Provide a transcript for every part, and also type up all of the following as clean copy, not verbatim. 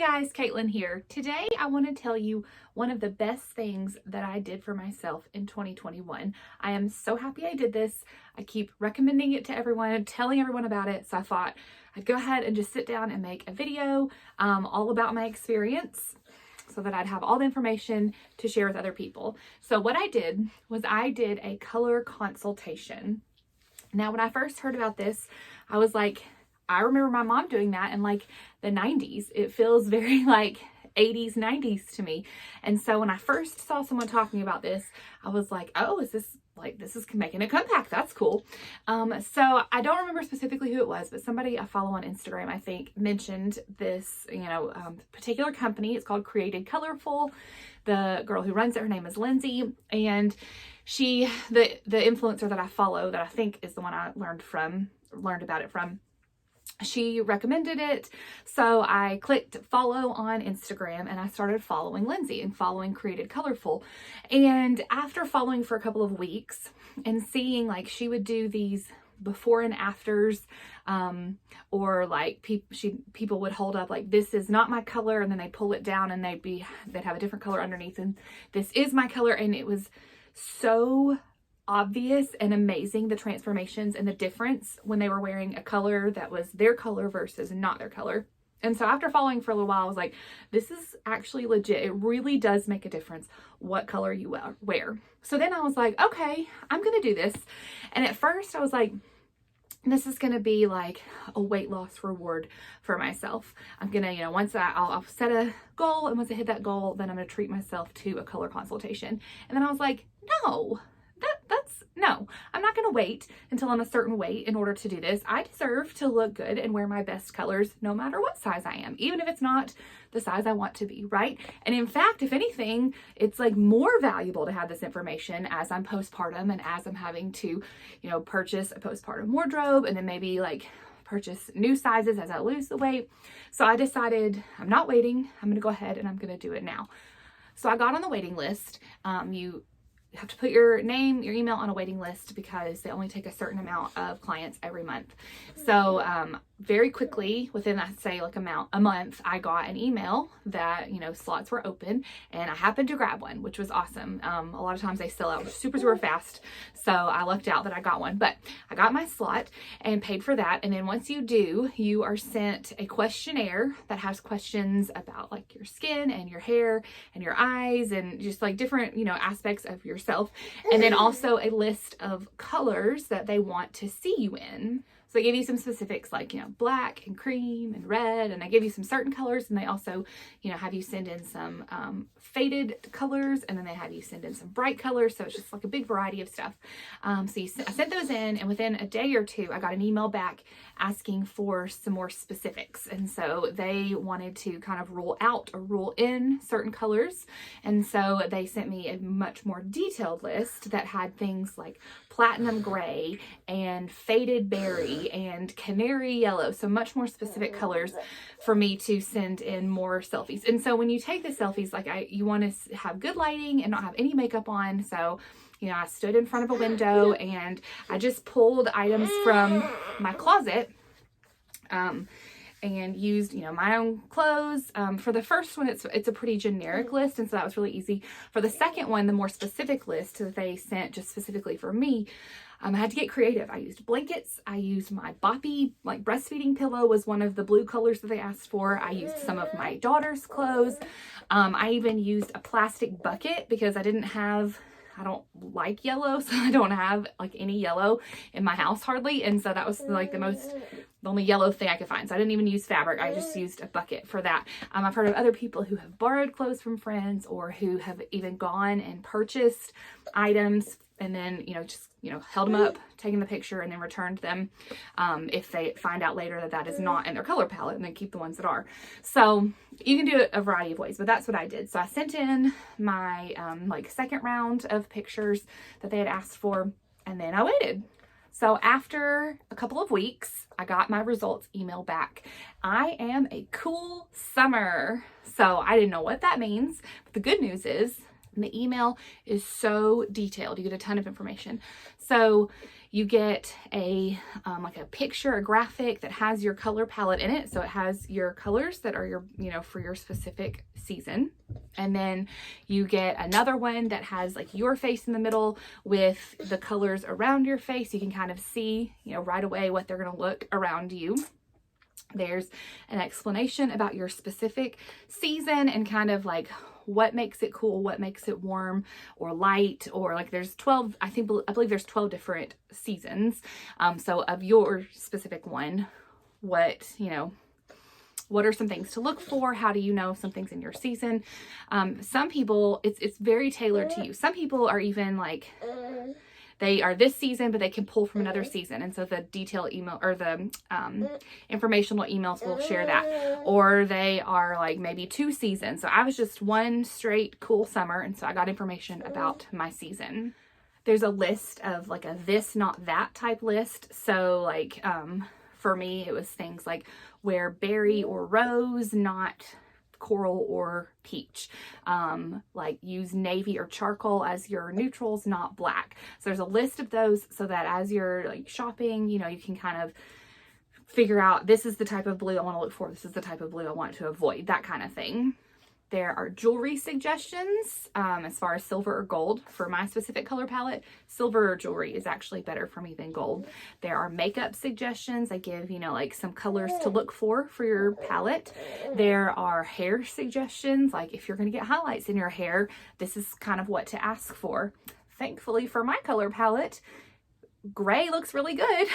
Hey guys, Caitlin here. Today I want to tell you one of the best things that I did for myself in 2021. I am so happy I did this. I keep recommending it to everyone, telling everyone about it. So I thought I'd go ahead and just sit down and make a video all about my experience so that I'd have all the information to share with other people. So what I did was I did a color consultation. Now, when I first heard about this, I was like, I remember my mom doing that in like the 90s. It feels very like 80s, 90s to me. And so when I first saw someone talking about this, I was like, oh, is this like, this is making a comeback. That's cool. So I don't remember specifically who it was, but somebody I follow on Instagram, I think, mentioned this, particular company. It's called Created Colorful. The girl who runs it, her name is Lindsay. And she, the influencer that I follow, that I think is the one I learned about it from, she recommended it. So I clicked follow on Instagram and I started following Lindsay and following Created Colorful. And after following for a couple of weeks and seeing like she would do these before and afters, or like people would hold up like, this is not my color, and then they'd pull it down and they'd have a different color underneath, and this is my color. And it was so obvious and amazing, the transformations and the difference when they were wearing a color that was their color versus not their color. And so after following for a little while, I was like, this is actually legit. It really does make a difference what color you wear. So then I was like, okay, I'm going to do this. And at first I was like, this is going to be like a weight loss reward for myself. I'm going to, once I'll set a goal, and once I hit that goal, then I'm going to treat myself to a color consultation. And then I was like, no, I'm not going to wait until I'm a certain weight in order to do this. I deserve to look good and wear my best colors no matter what size I am, even if it's not the size I want to be, right? And in fact, if anything, it's like more valuable to have this information as I'm postpartum and as I'm having to, purchase a postpartum wardrobe, and then maybe like purchase new sizes as I lose the weight. So I decided I'm not waiting. I'm going to go ahead and I'm going to do it now. So I got on the waiting list. You have to put your name, your email on a waiting list because they only take a certain amount of clients every month. So very quickly, within I'd say like a month, I got an email that, slots were open, and I happened to grab one, which was awesome. A lot of times they sell out super fast. So I lucked out that I got one, but I got my slot and paid for that. And then once you do, you are sent a questionnaire that has questions about like your skin and your hair and your eyes and just like different, aspects of yourself. And then also a list of colors that they want to see you in. So they give you some specifics like, black and cream and red, and they give you some certain colors, and they also, have you send in some faded colors, and then they have you send in some bright colors. So it's just like a big variety of stuff. I sent those in, and within a day or two, I got an email back asking for some more specifics. And so they wanted to kind of rule out or rule in certain colors. And so they sent me a much more detailed list that had things like platinum gray and faded berry and canary yellow. So much more specific colors for me to send in more selfies. And so when you take the selfies, like you want to have good lighting and not have any makeup on. So I stood in front of a window and I just pulled items from my closet and used, my own clothes. For the first one, it's a pretty generic list, and so that was really easy. For the second one, the more specific list that they sent just specifically for me, I had to get creative. I used blankets. I used my Boppy, like breastfeeding pillow was one of the blue colors that they asked for. I used some of my daughter's clothes. I even used a plastic bucket because I don't like yellow, so I don't have like any yellow in my house hardly. And so that was like the only yellow thing I could find. So I didn't even use fabric. I just used a bucket for that. I've heard of other people who have borrowed clothes from friends or who have even gone and purchased items and then, held them up, taken the picture, and then returned them if they find out later that is not in their color palette, and then keep the ones that are. So you can do it a variety of ways, but that's what I did. So I sent in my second round of pictures that they had asked for, and then I waited. So after a couple of weeks, I got my results email back. I am a cool summer. So I didn't know what that means, but the good news is And the email is so detailed. You get a ton of information. So you get a like a picture, a graphic that has your color palette in it. So it has your colors that are your, for your specific season. And then you get another one that has like your face in the middle with the colors around your face. You can kind of see, right away what they're going to look around you. There's an explanation about your specific season and kind of like what makes it cool, what makes it warm or light, or like there's 12, I believe there's 12 different seasons. So of your specific one, what are some things to look for? How do you know if something's in your season? Some people, it's very tailored to you. Some people are even like, they are this season, but they can pull from another season. And so the detail email or the informational emails will share that. Or they are like maybe 2 seasons. So I was just one straight cool summer. And so I got information about my season. There's a list of like a this, not that type list. So like for me, it was things like wear berry or rose, not coral or peach. Like use navy or charcoal as your neutrals, not black. So there's a list of those so that as you're like shopping, you can kind of figure out this is the type of blue I want to look for. This is the type of blue I want to avoid, that kind of thing. There are jewelry suggestions as far as silver or gold. For my specific color palette, silver jewelry is actually better for me than gold. There are makeup suggestions. I give, like some colors to look for your palette. There are hair suggestions, like if you're going to get highlights in your hair, this is kind of what to ask for. Thankfully for my color palette, gray looks really good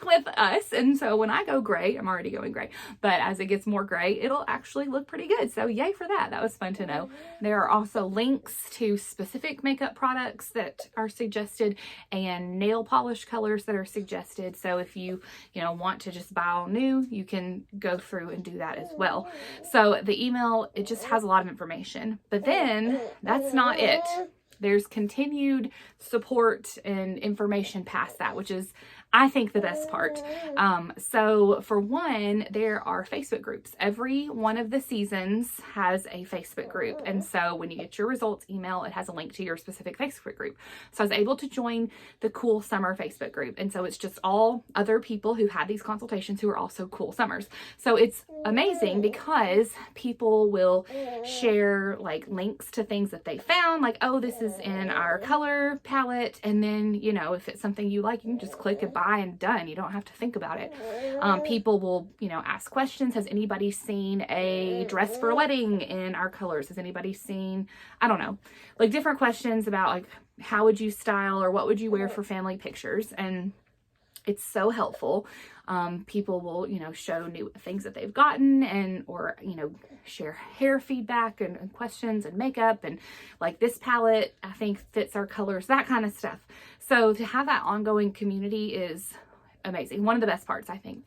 with us, and so when I go gray, I'm already going gray, but as it gets more gray, it'll actually look pretty good. So yay for that. That was fun to know. There are also links to specific makeup products that are suggested and nail polish colors that are suggested. So if you want to just buy all new, you can go through and do that as well. So the email, it just has a lot of information, but then that's not it. There's continued support and information past that, which is, I think, the best part. So for one, there are Facebook groups. Every one of the seasons has a Facebook group. And so when you get your results email, it has a link to your specific Facebook group. So I was able to join the Cool Summer Facebook group. And so it's just all other people who had these consultations who are also cool summers. So it's amazing because people will share like links to things that they found, like, oh, this is in our color palette. And then, if it's something you like, you can just click and buy and done. You don't have to think about it. People will, ask questions. Has anybody seen a dress for a wedding in our colors? Has anybody seen, I don't know, like different questions about like, how would you style or what would you wear for family pictures? And it's so helpful. People will, show new things that they've gotten or share hair feedback and questions and makeup and like this palette, I think fits our colors, that kind of stuff. So to have that ongoing community is amazing. One of the best parts, I think.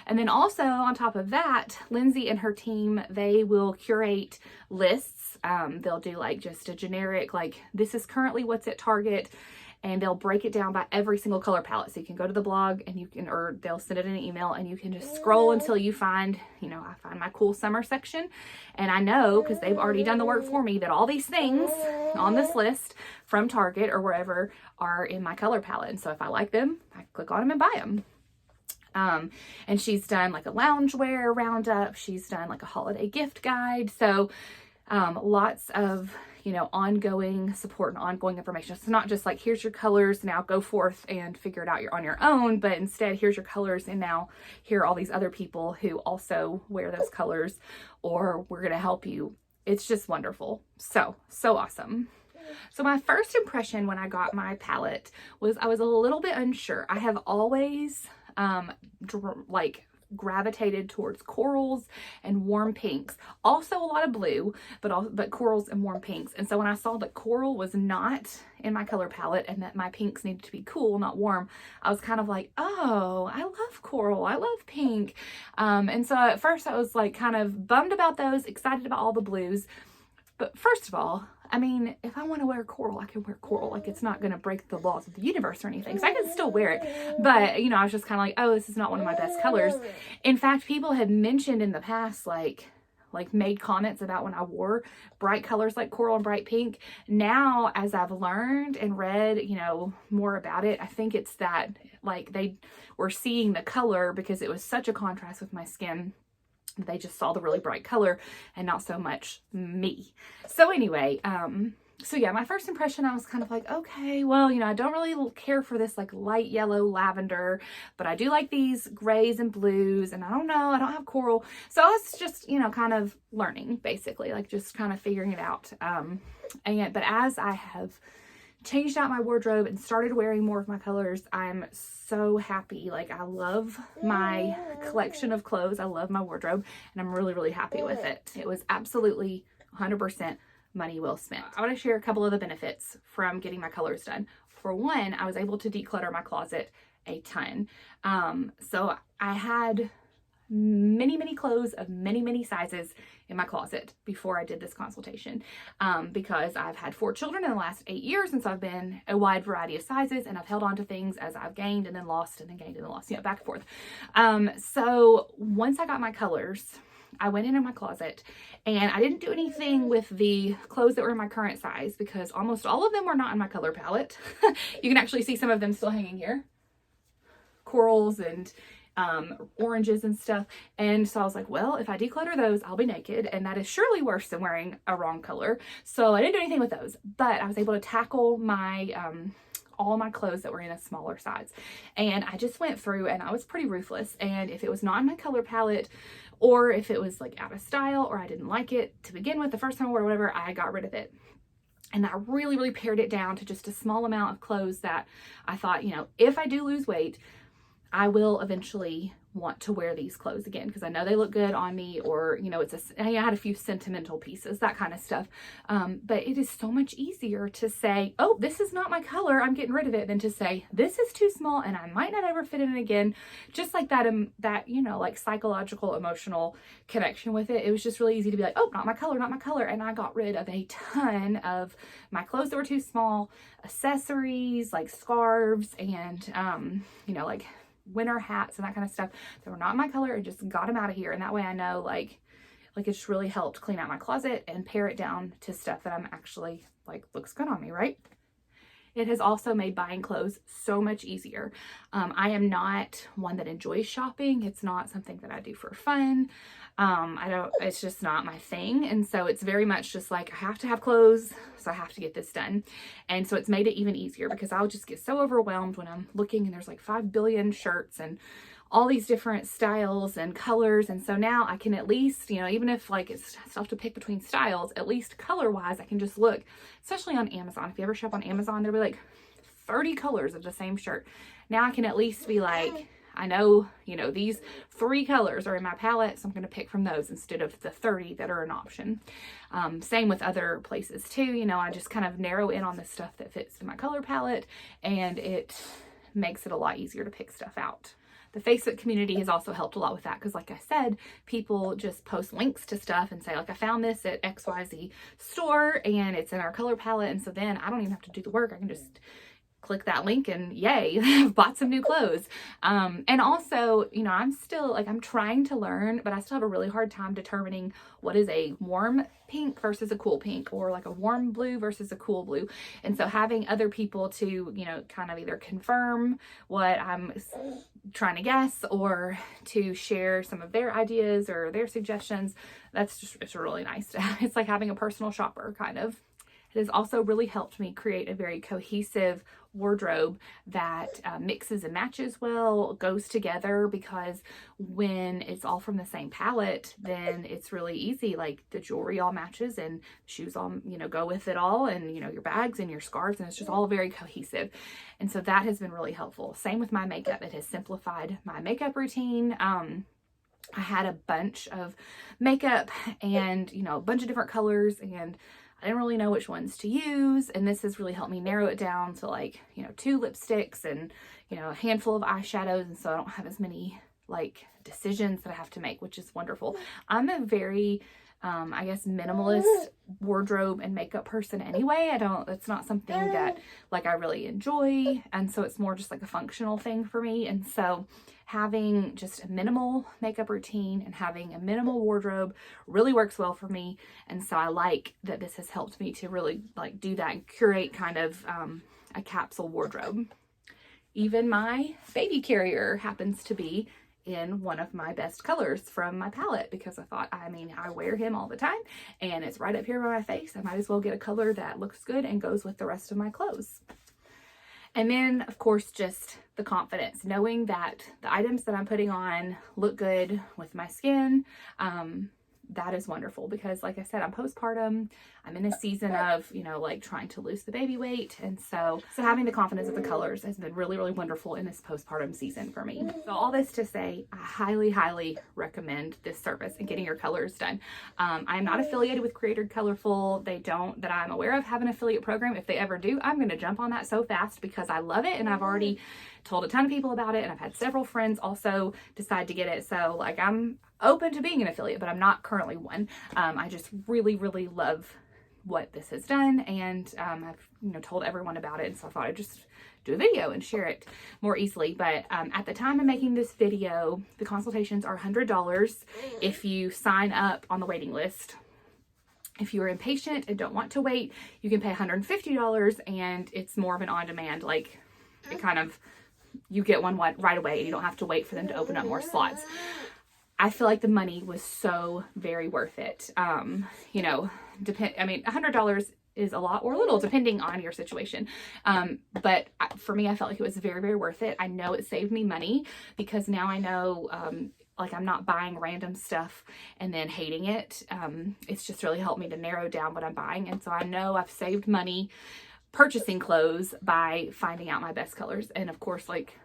And then also on top of that, Lindsay and her team, they will curate lists. They'll do like just a generic, like this is currently what's at Target, and they'll break it down by every single color palette. So you can go to the blog and or they'll send it in an email and you can just scroll until you find, I find my cool summer section. And I know, because they've already done the work for me, that all these things on this list from Target or wherever are in my color palette. And so if I like them, I click on them and buy them. And she's done like a loungewear roundup. She's done like a holiday gift guide. So lots of ongoing support and ongoing information. It's not just like, here's your colors, now go forth and figure it out on your own, but instead, here's your colors, and now here are all these other people who also wear those colors, or we're going to help you. It's just wonderful. So awesome. So my first impression when I got my palette was I was a little bit unsure. I have always gravitated towards corals and warm pinks, also a lot of blue, but corals and warm pinks. And so when I saw that coral was not in my color palette and that my pinks needed to be cool, not warm, I was kind of like, oh, I love coral, I love pink. And so at first I was like kind of bummed about those, excited about all the blues. But first of all, I mean, if I want to wear coral, I can wear coral. Like, it's not going to break the laws of the universe or anything. So I can still wear it. But, I was just kind of like, oh, this is not one of my best colors. In fact, people had mentioned in the past, like, like made comments about when I wore bright colors like coral and bright pink. Now, as I've learned and read, you know, more about it, I think it's that like they were seeing the color because it was such a contrast with my skin. They just saw the really bright color and not so much me. So anyway, so yeah, my first impression, I was kind of like, okay, well, you know, I don't really care for this like light yellow lavender, but I do like these grays and blues, and I don't know, I don't have coral. So I was just, you know, kind of learning basically, like just kind of figuring it out. But as I have changed out my wardrobe and started wearing more of my colors, I'm so happy. Like, I love my collection of clothes. I love my wardrobe, and I'm really, really happy with it. It was absolutely 100% money well spent. I want to share a couple of the benefits from getting my colors done. For one, I was able to declutter my closet a ton. So I had many clothes of many sizes in my closet before I did this consultation, because I've had 4 children in the last 8 years, and so I've been a wide variety of sizes, and I've held on to things as I've gained and then lost and then gained and then lost, you know, back and forth. So once I got my colors, I went in my closet and I didn't do anything with the clothes that were in my current size because almost all of them were not in my color palette. You can actually see some of them still hanging here. Corals and oranges and stuff. And so I was like, well, if I declutter those, I'll be naked. And that is surely worse than wearing a wrong color. So I didn't do anything with those, but I was able to tackle my, all my clothes that were in a smaller size. And I just went through and I was pretty ruthless. And if it was not in my color palette, or if it was like out of style, or I didn't like it to begin with the first time I wore it or whatever, I got rid of it. And I really pared it down to just a small amount of clothes that I thought, you know, if I do lose weight, I will eventually want to wear these clothes again because I know they look good on me, or, you know, I had a few sentimental pieces, that kind of stuff. But it is so much easier to say, oh, this is not my color, I'm getting rid of it, than to say, this is too small and I might not ever fit in it again. Just like that, you know, like psychological, emotional connection with it. It was just really easy to be like, oh, not my color, not my color. And I got rid of a ton of my clothes that were too small, accessories like scarves and, you know, like winter hats and that kind of stuff that were not my color, and just got them out of here. And that way I know like it just really helped clean out my closet and pare it down to stuff that I'm actually like looks good on me, right? It has also made buying clothes so much easier. I am not one that enjoys shopping. It's not something that I do for fun. It's just not my thing. And so it's very much just like, I have to have clothes, so I have to get this done. And so it's made it even easier because I'll just get so overwhelmed when I'm looking and there's like 5 billion shirts and all these different styles and colors. And so now I can at least, you know, even if like it's tough to pick between styles, at least color wise, I can just look, especially on Amazon. If you ever shop on Amazon, there'll be like 30 colors of the same shirt. Now I can at least be like, I know, you know, these 3 colors are in my palette, so I'm going to pick from those instead of the 30 that are an option. Same with other places too. You know, I just kind of narrow in on the stuff that fits in my color palette, and it makes it a lot easier to pick stuff out. The Facebook community has also helped a lot with that because, like I said, people just post links to stuff and say, like, I found this at XYZ store and it's in our color palette. And so then I don't even have to do the work. I can just click that link and yay, I've bought some new clothes. And also, you know, I'm still like, I'm trying to learn, but I still have a really hard time determining what is a warm pink versus a cool pink, or like a warm blue versus a cool blue. And so having other people to, you know, kind of either confirm what I'm trying to guess or to share some of their ideas or their suggestions, it's really nice. It's like having a personal shopper kind of. It has also really helped me create a very cohesive wardrobe that mixes and matches well, goes together, because when it's all from the same palette, then it's really easy. Like the jewelry all matches and shoes all, you know, go with it all, and, you know, your bags and your scarves, and it's just all very cohesive. And so that has been really helpful. Same with my makeup. It has simplified my makeup routine. I had a bunch of makeup and, you know, a bunch of different colors, and I didn't really know which ones to use, and this has really helped me narrow it down to like, you know, 2 lipsticks and, you know, a handful of eyeshadows, and so I don't have as many like decisions that I have to make, which is wonderful. I'm a very I guess, minimalist wardrobe and makeup person anyway. It's not something that like I really enjoy. And so it's more just like a functional thing for me. And so having just a minimal makeup routine and having a minimal wardrobe really works well for me. And so I like that this has helped me to really like do that and curate kind of a capsule wardrobe. Even my baby carrier happens to be in one of my best colors from my palette, because I thought, I mean, I wear him all the time and it's right up here by my face. I might as well get a color that looks good and goes with the rest of my clothes. And then, of course, just the confidence, knowing that the items that I'm putting on look good with my skin. That is wonderful, because like I said, I'm postpartum. I'm in a season of, you know, like trying to lose the baby weight. And so having the confidence of the colors has been really, really wonderful in this postpartum season for me. So all this to say, I highly, highly recommend this service and getting your colors done. I'm not affiliated with Created Colorful. They don't, that I'm aware of, have an affiliate program. If they ever do, I'm going to jump on that so fast because I love it. And I've already told a ton of people about it. And I've had several friends also decide to get it. So like, I'm open to being an affiliate, but I'm not currently one. I just really, really love what this has done, and I've told everyone about it, and so I thought I'd just do a video and share it more easily. But at the time of making this video, the consultations are $100 if you sign up on the waiting list. If you are impatient and don't want to wait, you can pay $150, and it's more of an on-demand, like it kind of, you get one right away and you don't have to wait for them to open up more slots. I feel like the money was so very worth it. I mean, $100 is a lot or a little depending on your situation. But for me, I felt like it was very, very worth it. I know it saved me money because now I know, like I'm not buying random stuff and then hating it. It's just really helped me to narrow down what I'm buying. And so I know I've saved money purchasing clothes by finding out my best colors. And of course, like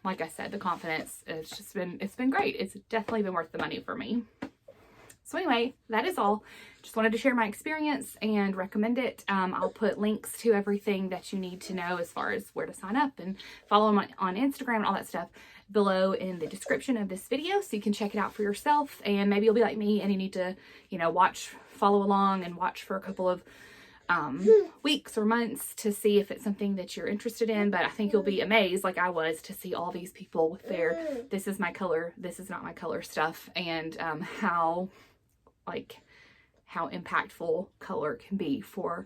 I said, the confidence, it's been great. It's definitely been worth the money for me. So anyway, that is all. Just wanted to share my experience and recommend it. I'll put links to everything that you need to know as far as where to sign up and follow them on Instagram and all that stuff below in the description of this video, so you can check it out for yourself. And maybe you'll be like me and you need to, follow along and watch for a couple of weeks or months to see if it's something that you're interested in. But I think you'll be amazed, like I was, to see all these people with their this is my color, this is not my color stuff, and how impactful color can be for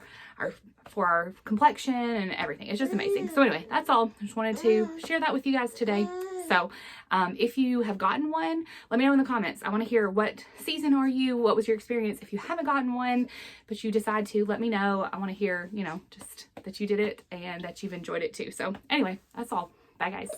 our complexion and everything. It's just amazing. So anyway, that's all. I just wanted to share that with you guys today. So if you have gotten one, let me know in the comments. I want to hear, what season are you? What was your experience? If you haven't gotten one, but you decide to, let me know. I want to hear, just that you did it and that you've enjoyed it too. So anyway, that's all. Bye guys.